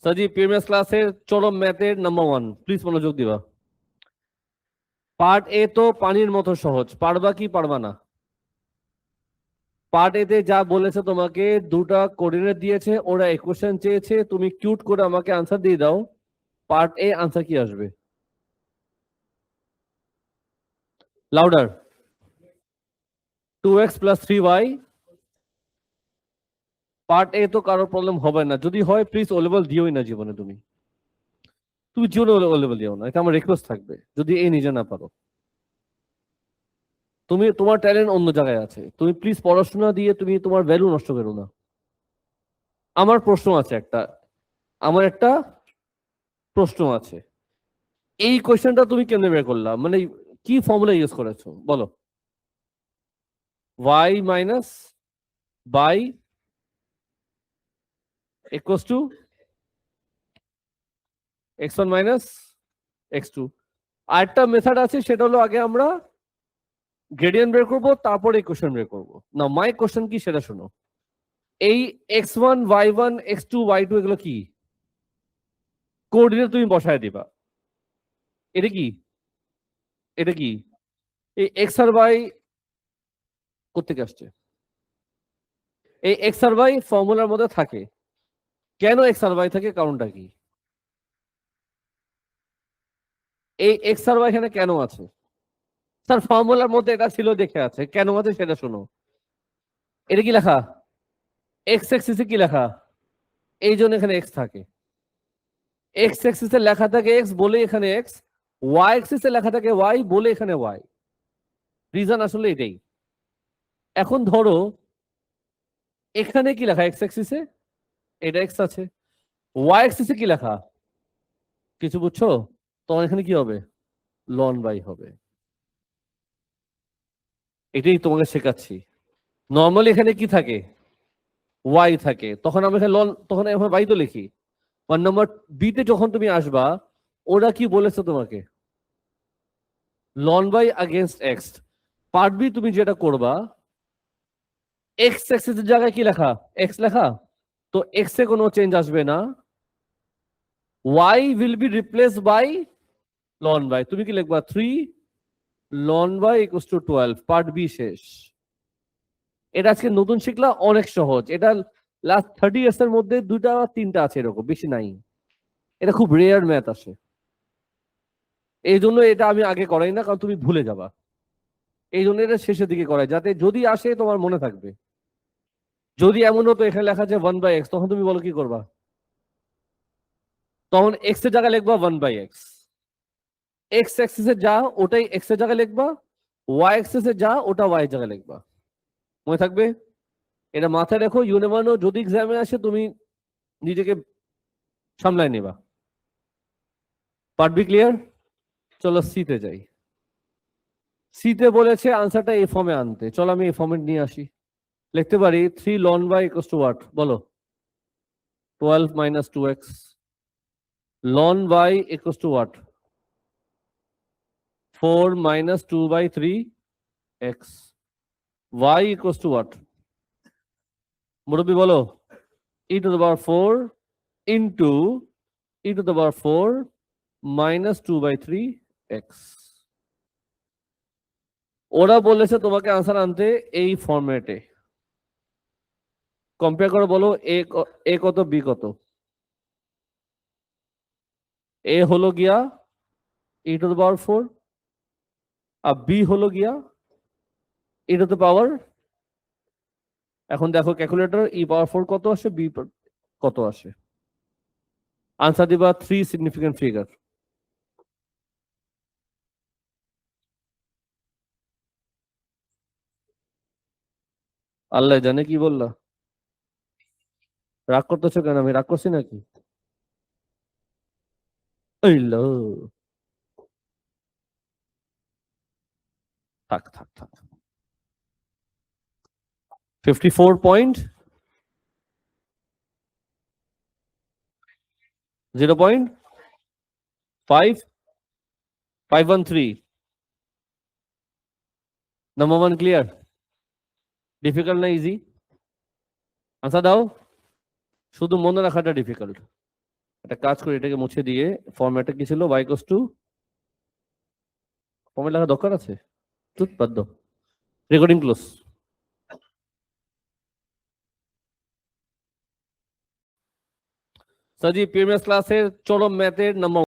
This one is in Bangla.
সাজি প্রিভিয়াস ক্লাসের চরম ম্যাথের নাম্বার 1 প্লিজ মনোযোগ দিবা। পার্ট এ তো পানির মতো সহজ, পারবা কি পারবা না? পার্ট এতে যা বলেছে তোমাকে, দুটা কোঅর্ডিনেট দিয়েছে, ওরা ইকুয়েশন চেয়েছে, তুমি কিউট করে আমাকে আনসার দিয়ে দাও। পার্ট এ আনসার কি আসবে? লাউডার। 2x + 3y। পার্ট এ তো কারো প্রবলেম হবে না, যদি হয় প্লিজ ও লেভেল দিওই না জীবনে। তুমি তুমি জীবনে ও লেভেল দিও না, এটা আমার রিকোয়েস্ট থাকবে যদি এ নিজে না পারো। তুমি তোমার ট্যালেন্ট অন্য জায়গায় আছে, তুমি প্লিজ পড়াশোনা দিয়ে তুমি তোমার ভ্যালু নষ্ট করো না। আমার প্রশ্ন আছে একটা, আমার একটা প্রশ্ন আছে। এই কোয়েশ্চেনটা তুমি কেমনে বের করলা, মানে কি ফর্মুলা ইউজ করেছো বলো? y minus by equals to x1 minus x2। আরেকটা মেথড আছে, সেটা হলো আগে আমরা গ্রেডিয়েন্ট বের করবো, তারপরে ইকুয়েশন বের করবো। না, মাই কোশ্চেন কি সেটা শোনো। এই x1 y1 x2 y2 এগুলো কি কোঅর্ডিনেট তুমি বসায় দিবা। এটা কি, এটা কি? এই এক্স আর ওয়াই কোত্থেকে আসছে? এই এক্স আর ওয়াই ফর্মুলার মধ্যে থাকে। কেন এক্স আর ওয়াই থাকে, কারণটা কি? এই এক্স আর ওয়াই এখানে কেন আছে? স্যার ফর্মুলার মধ্যে এটা ছিল দেখে আছে, কেন আছে সেটা শোনো। এটা কি লেখা? এক্স এক্সিসে কি লেখা? এই জন্য এখানে এক্স থাকে। এক্স এক্সিসে লেখা থাকে এক্স বলে এখানে এক্স, ওয়াই এক্সিসে লেখা থাকে ওয়াই বলে এখানে ওয়াই। রিজন আসলে এটাই। এখন ধরো এখানে কি লেখা, এক্স এক্সিসে এটা এক্স আছে, ওয়াই এক্সিসে কি লেখা কিছু বুঝছো? তখন এখানে কি হবে? লন বাই হবে। এটাই তোমাকে শেখাচ্ছি। নর্মালি এখানে কি থাকে? ওয়াই থাকে, তখন আমরা এখানে লন, তখন এখানে বাই তো লিখি। 1 নম্বর বিতে যখন তুমি আসবা, ওরা কি বলেছে তোমাকে? Ln y against x. Part B তুমি যেটা করবা, এক্স এক্সিসের জায়গায় কি লেখা? এক্স লেখা, তো এক্স এ কোনো চেঞ্জ আসবে না। Y will be replace by ln y. তুমি কি লিখবা? 3 ln y equals to 12। Part B শেষ। এটা আজকে নতুন শিখলা, অনেক সহজ। এটা লাস্ট 30 ইয়ার্স এর মধ্যে 2টা 3টা আছে, এরকম বেশি নাই। এটা খুব রেয়ার ম্যাথ আসে, এই জন্য এটা আমি আগে করাই না, কারণ তুমি ভুলে যাবা। এই জন্য এটা শেষের দিকে করাই, যাতে যদি আসে তোমার মনে থাকবে। যদি এমন হতো এখানে লেখা আছে 1/x, তখন তুমি বলো কি করবা? তখন এক্স এর জায়গায় লিখবা 1/x। এক্স এক্সিসে যা ওটাই এক্স এর জায়গায় লিখবা, ওয়াই এক্সিসে যা ওটা ওয়াই এর জায়গায় লিখবা। মনে থাকবে? এটা মাথায় রেখো, ইউনিভার্নো যদি এক্সামে আসে তুমি নিজেকে সামলায় নেবা। Part B clear? চলো সিতে যাই। সিতে বলেছে আনসারটা এই ফর্মে আনতে, চলো আমি এই ফর্মে নিয়ে আসি। লিখতে পারি 3 ln y equals to what বলো? 12 minus 2x। Ln y equals to what? 4 minus 2/3x। y equals to what? মুরব্বী বলো। e to the power 4 into e to the power 4 minus 2/3x। ওরা বলেছে তোমাকে আনসার আনতে এই ফরম্যাটে। কম্পেয়ার করে বলো এ কত বি কত? এ হলো গিয়া e টু দ্য পাওয়ার 4, আর বি হলো গিয়া e টু দ্য পাওয়ার। এখন দেখো ক্যালকুলেটর, e পাওয়ার 4 কত আসে, বি কত আসে। আনসার দিবা 3 সিগনিফিকেন্ট ফিগার। আল্লাহ জানে কি বললা। রাগ করতেছো কেন? আমি রাগ করছি নাকি? থাক থাক থাক। 54.0.5513। Number 1 clear? ডিফিকাল্ট না ইজি? আনসার দাও। শুধু মনে রাখাটা ডিফিকাল্ট। একটা কাজ করি, এটাকে মুছে দিয়ে ফর্ম্যাটটা কি ছিল, y ইকুয়ালস টু, ফর্ম্যাট লেখা দরকার আছে, তুই বাদ দাও, রেকর্ডিং ক্লোজ। সজি প্রিভিয়াস ক্লাসের চরম ম্যাথের নাম্বার